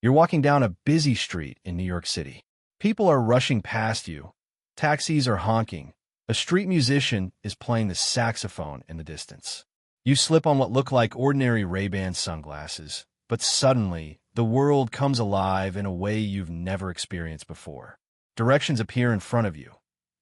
You're walking down a busy street in New York City. People are rushing past you. Taxis are honking. A street musician is playing the saxophone in the distance. You slip on what look like ordinary Ray-Ban sunglasses, but suddenly, the world comes alive in a way you've never experienced before. Directions appear in front of you.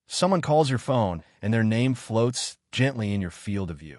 Someone calls your phone, and their name floats gently in your field of view.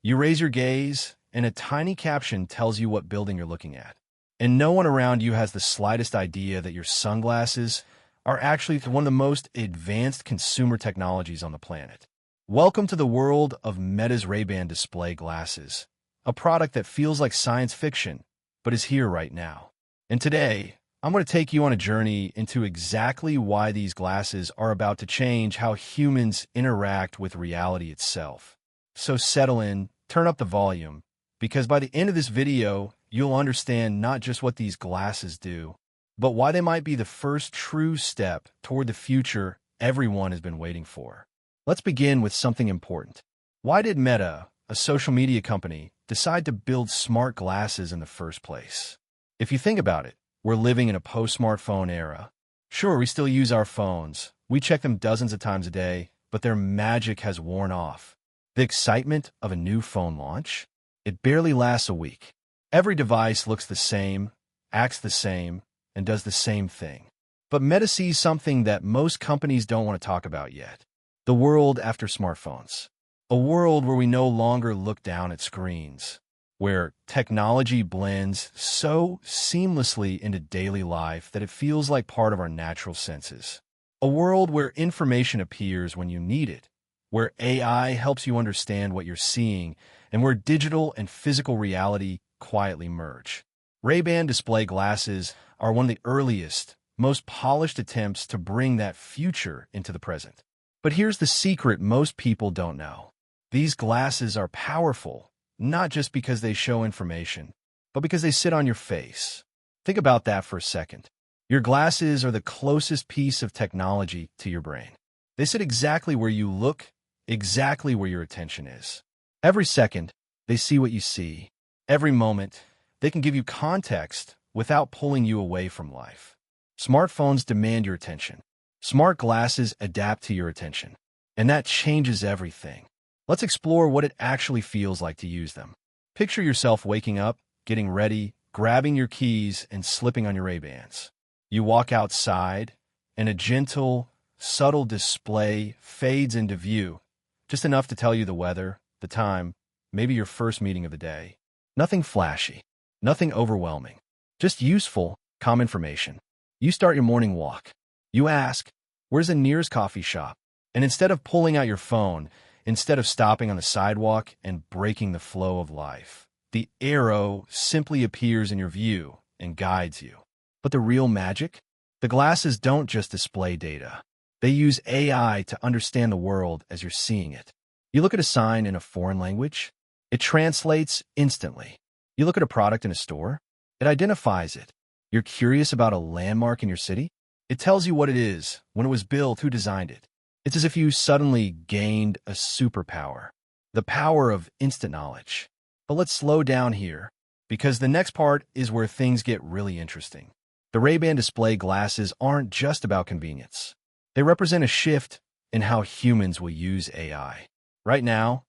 You raise your gaze, and a tiny caption tells you what building you're looking at. And no one around you has the slightest idea that your sunglasses are actually one of the most advanced consumer technologies on the planet. Welcome to the world of Meta's Ray-Ban display glasses, a product that feels like science fiction, but is here right now. And today, I'm going to take you on a journey into exactly why these glasses are about to change how humans interact with reality itself. So settle in, turn up the volume, because by the end of this video, you'll understand not just what these glasses do, but why they might be the first true step toward the future everyone has been waiting for. Let's begin with something important. Why did Meta, a social media company, decide to build smart glasses in the first place? If you think about it, we're living in a post-smartphone era. Sure, we still use our phones. We check them dozens of times a day, but their magic has worn off. The excitement of a new phone launch? It barely lasts a week. Every device looks the same, acts the same, and does the same thing. But Meta sees something that most companies don't want to talk about yet. The world after smartphones. A world where we no longer look down at screens, where technology blends so seamlessly into daily life that it feels like part of our natural senses. A world where information appears when you need it, where AI helps you understand what you're seeing, and where digital and physical reality quietly merge. Ray-Ban display glasses are one of the earliest, most polished attempts to bring that future into the present. But here's the secret most people don't know. These glasses are powerful, not just because they show information, but because they sit on your face. Think about that for a second. Your glasses are the closest piece of technology to your brain. They sit exactly where you look, exactly where your attention is. Every second, they see what you see. Every moment, they can give you context without pulling you away from life. Smartphones demand your attention. Smart glasses adapt to your attention. And that changes everything. Let's explore what it actually feels like to use them. Picture yourself waking up, getting ready, grabbing your keys, and slipping on your Ray-Bans. You walk outside, and a gentle, subtle display fades into view, just enough to tell you the weather, the time, maybe your first meeting of the day. Nothing flashy, nothing overwhelming, just useful, calm information. You start your morning walk. You ask, where's the nearest coffee shop? And instead of pulling out your phone, instead of stopping on the sidewalk and breaking the flow of life, the arrow simply appears in your view and guides you. But the real magic? The glasses don't just display data. They use AI to understand the world as you're seeing it. You look at a sign in a foreign language, it translates instantly. You look at a product in a store, it identifies it. You're curious about a landmark in your city? It tells you what it is, when it was built, who designed it. It's as if you suddenly gained a superpower, the power of instant knowledge. But let's slow down here, because the next part is where things get really interesting. The Ray-Ban display glasses aren't just about convenience. They represent a shift in how humans will use AI. Right now,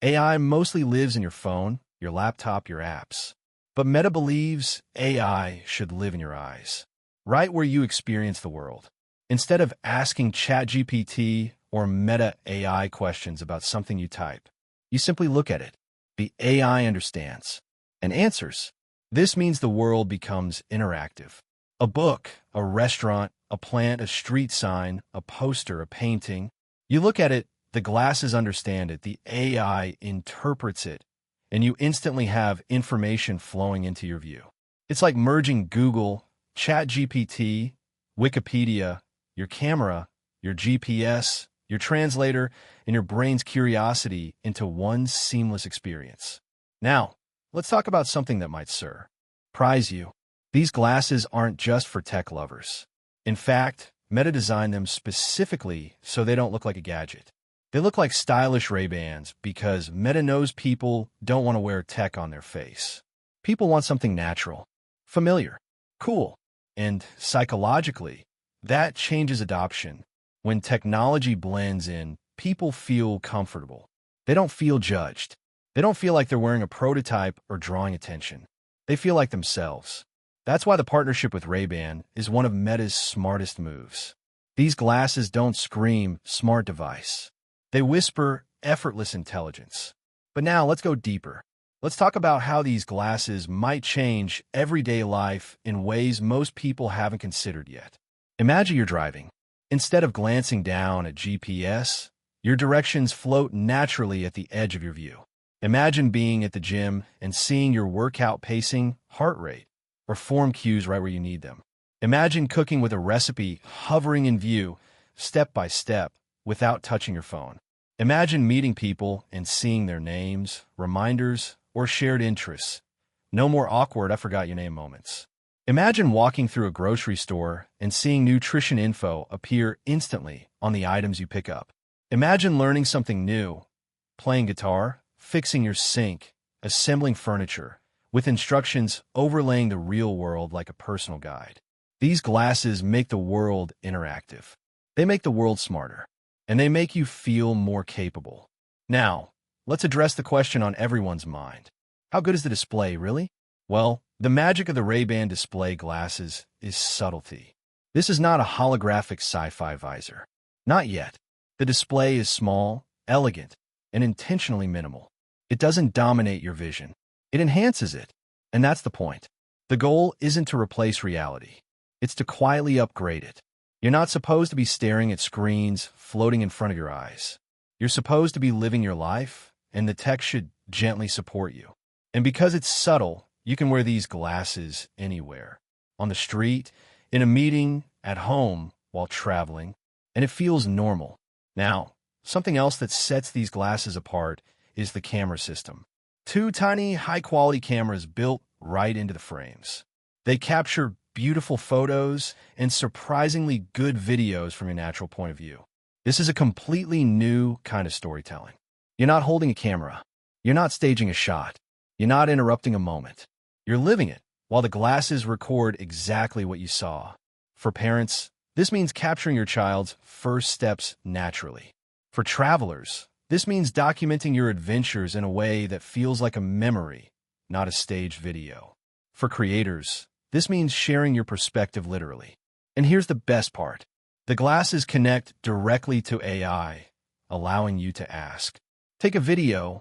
AI mostly lives in your phone, your laptop, your apps. But Meta believes AI should live in your eyes, right where you experience the world. Instead of asking ChatGPT or Meta AI questions about something you type, you simply look at it. The AI understands and answers. This means the world becomes interactive. A book, a restaurant, a plant, a street sign, a poster, a painting. You look at it, the glasses understand it, the AI interprets it, and you instantly have information flowing into your view. It's like merging Google, ChatGPT, Wikipedia, your camera, your GPS, your translator, and your brain's curiosity into one seamless experience. Now, let's talk about something that might surprise you. These glasses aren't just for tech lovers. In fact, Meta designed them specifically so they don't look like a gadget. They look like stylish Ray-Bans because Meta knows people don't want to wear tech on their face. People want something natural, familiar. Cool. And psychologically, that changes adoption. When technology blends in, people feel comfortable. They don't feel judged. They don't feel like they're wearing a prototype or drawing attention. They feel like themselves. That's why the partnership with Ray-Ban is one of Meta's smartest moves. These glasses don't scream smart device. They whisper effortless intelligence. But now let's go deeper. Let's talk about how these glasses might change everyday life in ways most people haven't considered yet. Imagine you're driving. Instead of glancing down at GPS, your directions float naturally at the edge of your view. Imagine being at the gym and seeing your workout pacing, heart rate, or form cues right where you need them. Imagine cooking with a recipe hovering in view, step by step, without touching your phone. Imagine meeting people and seeing their names, reminders, or shared interests. No more awkward "I forgot your name" moments. Imagine walking through a grocery store and seeing nutrition info appear instantly on the items you pick up. Imagine learning something new, playing guitar, fixing your sink, assembling furniture, with instructions overlaying the real world like a personal guide. These glasses make the world interactive. They make the world smarter, and they make you feel more capable. Now, let's address the question on everyone's mind. How good is the display, really? Well, the magic of the Ray-Ban display glasses is subtlety. This is not a holographic sci-fi visor. Not yet. The display is small, elegant, and intentionally minimal. It doesn't dominate your vision. It enhances it. And that's the point. The goal isn't to replace reality. It's to quietly upgrade it. You're not supposed to be staring at screens floating in front of your eyes. You're supposed to be living your life, and the tech should gently support you. And because it's subtle, you can wear these glasses anywhere. On the street, in a meeting, at home, while traveling, and it feels normal. Now, something else that sets these glasses apart is the camera system. Two tiny, high-quality cameras built right into the frames. They capture beautiful photos and surprisingly good videos from your natural point of view. This is a completely new kind of storytelling. You're not holding a camera. You're not staging a shot. You're not interrupting a moment. You're living it, while the glasses record exactly what you saw. For parents, this means capturing your child's first steps naturally. For travelers, this means documenting your adventures in a way that feels like a memory, not a staged video. For creators, this means sharing your perspective literally. And here's the best part. The glasses connect directly to AI, allowing you to ask, take a video,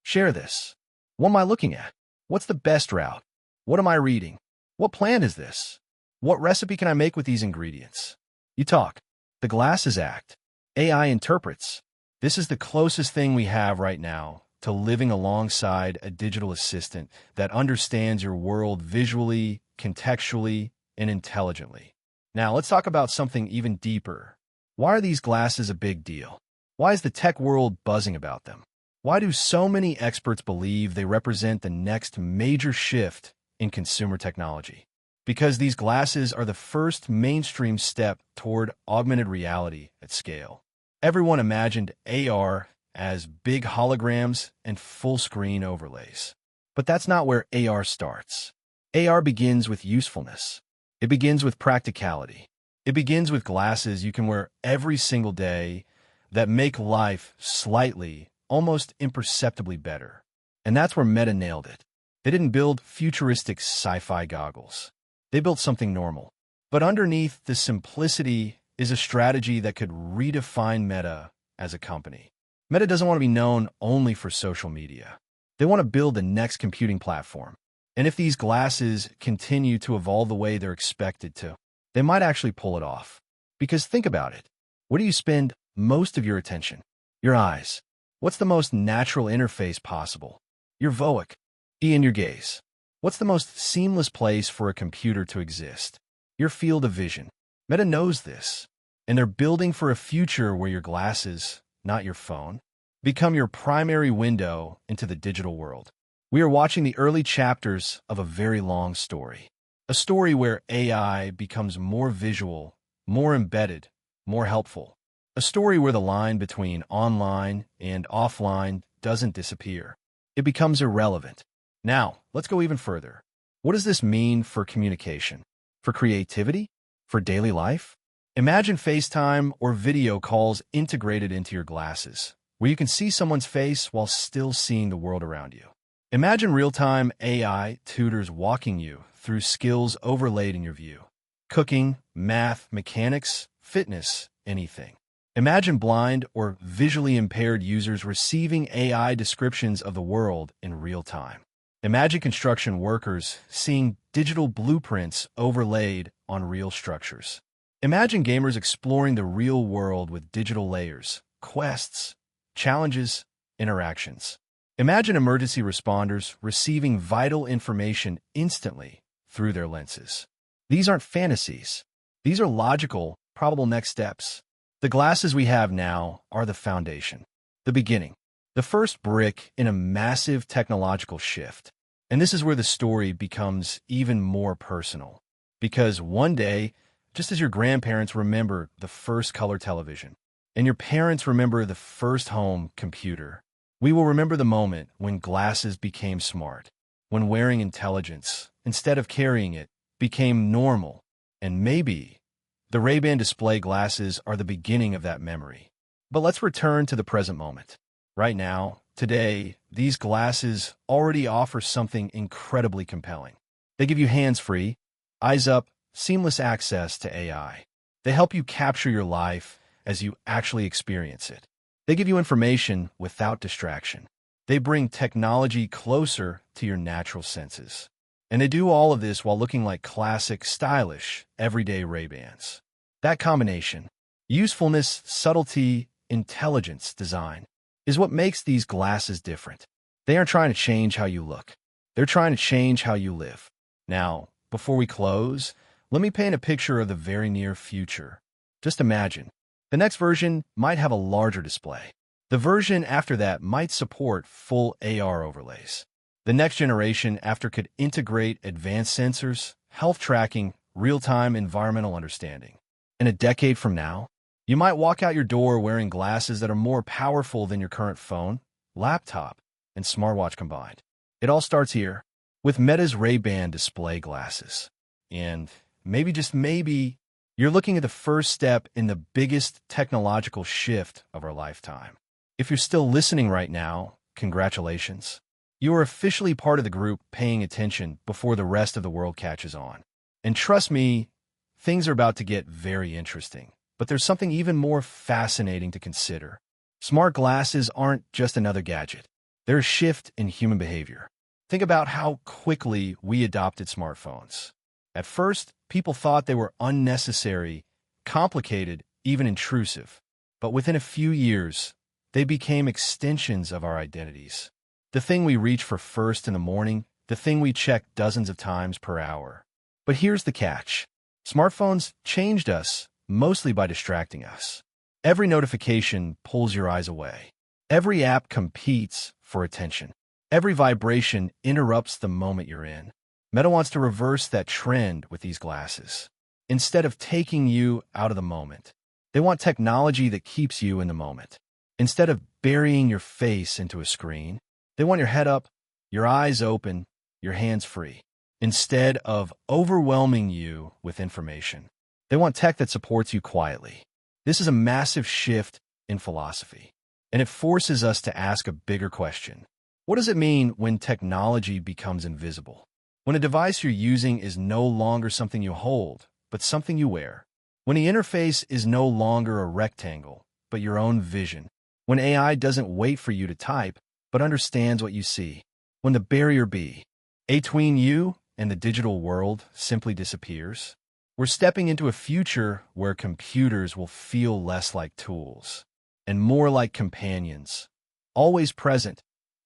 share this. What am I looking at? What's the best route? What am I reading? What plant is this? What recipe can I make with these ingredients? You talk. The glasses act. AI interprets. This is the closest thing we have right now to living alongside a digital assistant that understands your world visually, contextually, and intelligently. Now, let's talk about something even deeper. Why are these glasses a big deal? Why is the tech world buzzing about them? Why do so many experts believe they represent the next major shift in consumer technology? Because these glasses are the first mainstream step toward augmented reality at scale. Everyone imagined AR as big holograms and full-screen overlays. But that's not where AR starts. AR begins with usefulness. It begins with practicality. It begins with glasses you can wear every single day that make life slightly, almost imperceptibly better. And that's where Meta nailed it. They didn't build futuristic sci-fi goggles. They built something normal. But underneath the simplicity is a strategy that could redefine Meta as a company. Meta doesn't want to be known only for social media. They want to build the next computing platform. And if these glasses continue to evolve the way they're expected to, they might actually pull it off. Because think about it. Where do you spend most of your attention? Your eyes. What's the most natural interface possible? Your VOIC. In your gaze. What's the most seamless place for a computer to exist? Your field of vision. Meta knows this, and they're building for a future where your glasses, not your phone, become your primary window into the digital world. We are watching the early chapters of a very long story. A story where AI becomes more visual, more embedded, more helpful. A story where the line between online and offline doesn't disappear. It becomes irrelevant. Now, let's go even further. What does this mean for communication? For creativity? For daily life? Imagine FaceTime or video calls integrated into your glasses, where you can see someone's face while still seeing the world around you. Imagine real-time AI tutors walking you through skills overlaid in your view. Cooking, math, mechanics, fitness, anything. Imagine blind or visually impaired users receiving AI descriptions of the world in real time. Imagine construction workers seeing digital blueprints overlaid on real structures. Imagine gamers exploring the real world with digital layers, quests, challenges, interactions. Imagine emergency responders receiving vital information instantly through their lenses. These aren't fantasies. These are logical, probable next steps. The glasses we have now are the foundation, the beginning, the first brick in a massive technological shift. And this is where the story becomes even more personal. Because one day, just as your grandparents remember the first color television, and your parents remember the first home computer, we will remember the moment when glasses became smart, when wearing intelligence, instead of carrying it, became normal, and maybe the Ray-Ban display glasses are the beginning of that memory. But let's return to the present moment. Right now, today, these glasses already offer something incredibly compelling. They give you hands-free, eyes-up, seamless access to AI. They help you capture your life as you actually experience it. They give you information without distraction. They bring technology closer to your natural senses. And they do all of this while looking like classic, stylish, everyday Ray-Bans. That combination, usefulness, subtlety, intelligence, design, is what makes these glasses different. They aren't trying to change how you look. They're trying to change how you live. Now, before we close, let me paint a picture of the very near future. Just imagine. The next version might have a larger display. The version after that might support full AR overlays. The next generation after could integrate advanced sensors, health tracking, real-time environmental understanding. In a decade from now, you might walk out your door wearing glasses that are more powerful than your current phone, laptop, and smartwatch combined. It all starts here with Meta's Ray-Ban display glasses. And maybe, just maybe, you're looking at the first step in the biggest technological shift of our lifetime. If you're still listening right now, congratulations. You are officially part of the group paying attention before the rest of the world catches on. And trust me, things are about to get very interesting. But there's something even more fascinating to consider. Smart glasses aren't just another gadget. They're a shift in human behavior. Think about how quickly we adopted smartphones. At first, people thought they were unnecessary, complicated, even intrusive. But within a few years, they became extensions of our identities. The thing we reach for first in the morning, the thing we check dozens of times per hour. But here's the catch. Smartphones changed us, mostly by distracting us. Every notification pulls your eyes away. Every app competes for attention. Every vibration interrupts the moment you're in. Meta wants to reverse that trend with these glasses. Instead of taking you out of the moment, they want technology that keeps you in the moment. Instead of burying your face into a screen, they want your head up, your eyes open, your hands free. Instead of overwhelming you with information, they want tech that supports you quietly. This is a massive shift in philosophy, and it forces us to ask a bigger question. What does it mean when technology becomes invisible? When a device you're using is no longer something you hold, but something you wear. When the interface is no longer a rectangle, but your own vision. When AI doesn't wait for you to type, but understands what you see. When the barrier between you and the digital world simply disappears. We're stepping into a future where computers will feel less like tools and more like companions. Always present,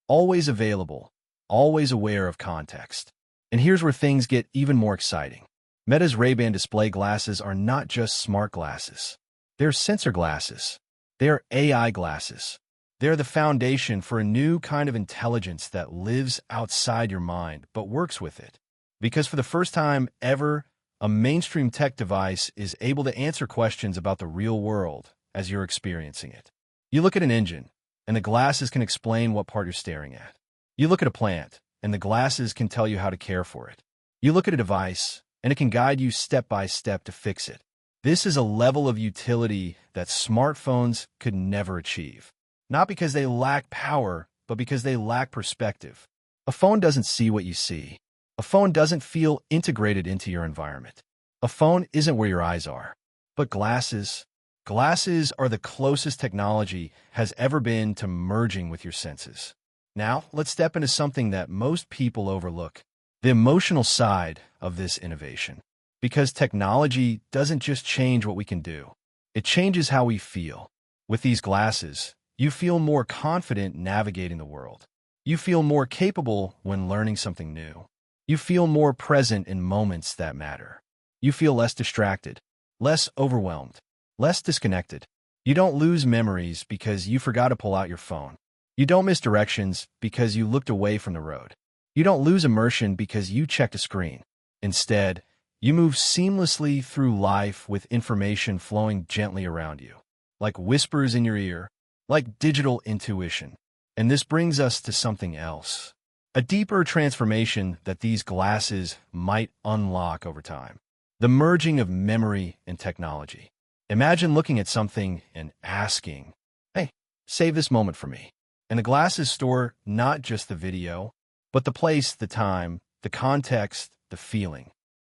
always available, always aware of context. And here's where things get even more exciting. Meta's Ray-Ban display glasses are not just smart glasses. They're sensor glasses. They're AI glasses. They're the foundation for a new kind of intelligence that lives outside your mind but works with it. Because for the first time ever, a mainstream tech device is able to answer questions about the real world as you're experiencing it. You look at an engine, and the glasses can explain what part you're staring at. You look at a plant, and the glasses can tell you how to care for it. You look at a device, and it can guide you step by step to fix it. This is a level of utility that smartphones could never achieve. Not because they lack power, but because they lack perspective. A phone doesn't see what you see. A phone doesn't feel integrated into your environment. A phone isn't where your eyes are. But glasses are the closest technology has ever been to merging with your senses. Now, let's step into something that most people overlook, the emotional side of this innovation. Because technology doesn't just change what we can do, it changes how we feel. With these glasses, you feel more confident navigating the world. You feel more capable when learning something new. You feel more present in moments that matter. You feel less distracted, less overwhelmed, less disconnected. You don't lose memories because you forgot to pull out your phone. You don't miss directions because you looked away from the road. You don't lose immersion because you checked a screen. Instead, you move seamlessly through life with information flowing gently around you, like whispers in your ear, like digital intuition. And this brings us to something else, a deeper transformation that these glasses might unlock over time. The merging of memory and technology. Imagine looking at something and asking, "Hey, save this moment for me." And the glasses store not just the video, but the place, the time, the context, the feeling.